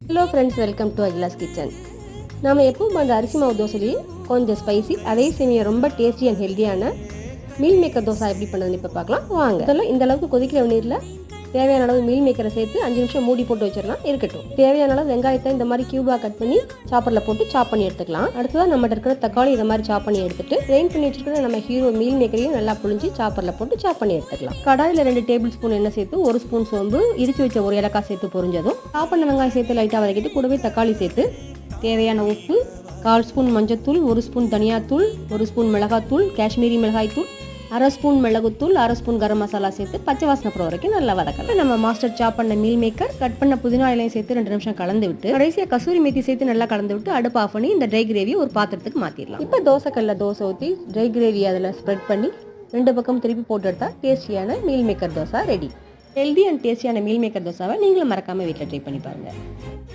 Hello friends, welcome to Akila's kitchen. நாம் எப்பவும் அந்த அரிசி மாவு தோசைலேயே கொஞ்சம் ஸ்பைசி, அதே சமயம் ரொம்ப டேஸ்டி அண்ட் ஹெல்த்தியான மீல் மேக்கர் தோசை எப்படி பண்ணுறதுன்னு இப்போ பார்க்கலாம் வாங்க. இதெல்லாம் இந்த அளவுக்கு கொதிக்கிற நீரில் தேவையான அளவு மீல் மேக்கரை சேர்த்து 5 நிமிஷம் மூடி போட்டு வச்சிடலாம். இருக்கட்டும். தேவையான அளவு வெங்காயத்தை இந்த மாதிரி கியூபாக கட் பண்ணி சாப்பரில் போட்டு சாப் பண்ணி எடுத்துக்கலாம். அடுத்ததான் நம்மகிட்ட இருக்கிற தக்காளி இந்த மாதிரி சாப் பண்ணி எடுத்துட்டு கிரைண்ட் பண்ணி வச்சிருக்கிற நம்ம ஹீரோ மீல் மேக்கரையும் நல்லா புழிஞ்சு சாப்பரில் போட்டு சாப் பண்ணி எடுத்துக்கலாம். கடாயில் 2 டேபிள் ஸ்பூன் எண்ணெய் சேர்த்து 1 ஸ்பூன் சோம்பு, இடிச்சு வச்ச 1 ஏலக்காய் சேர்த்து பொரிஞ்சதும் சாப் பண்ண வெங்காயம் சேர்த்து லைட்டாக வதக்கிட்டு கூடவே தக்காளி சேர்த்து தேவையான உப்பு, 1/4 ஸ்பூன் மஞ்சத்தூள், 1 ஸ்பூன் தனியாத்தூள், 1 ஸ்பூன் மிளகாத்தூள், காஷ்மீரி மிளகாய் தூள், 1/2 ஸ்பூன் மிளகுத்தூள், 1/2 ஸ்பூன் கரம் மசாலா சேர்த்து பச்சை வாசனை போகிற வரைக்கும் நல்லா வதக்கலாம். நம்ம மாஸ்டர் சாப் பண்ண மீல் மேக்கர் கட் பண்ண புதினா இலையும் சேர்த்து 2 நிமிஷம் கலந்து விட்டு கடைசியாக கசூரி மேத்தி சேர்த்து நல்லா கலந்து விட்டு அடுப்பு ஆஃப் பண்ணி இந்த ட்ரை கிரேவியை ஒரு பாத்திரத்துக்கு மாற்றிடலாம். இப்போ தோசைக்கல்ல தோசை ஊற்றி ட்ரை கிரேவி அதில் ஸ்ப்ரெட் பண்ணி 2 பக்கம் திருப்பி போட்டு எடுத்தால் டேஸ்டியான meal maker dosa ready. Healthy and டேஸ்டியான மீல் மேக்கர் தோசாவை நீங்களும் மறக்காமல் வீட்டில் ட்ரை பண்ணி பாருங்கள்.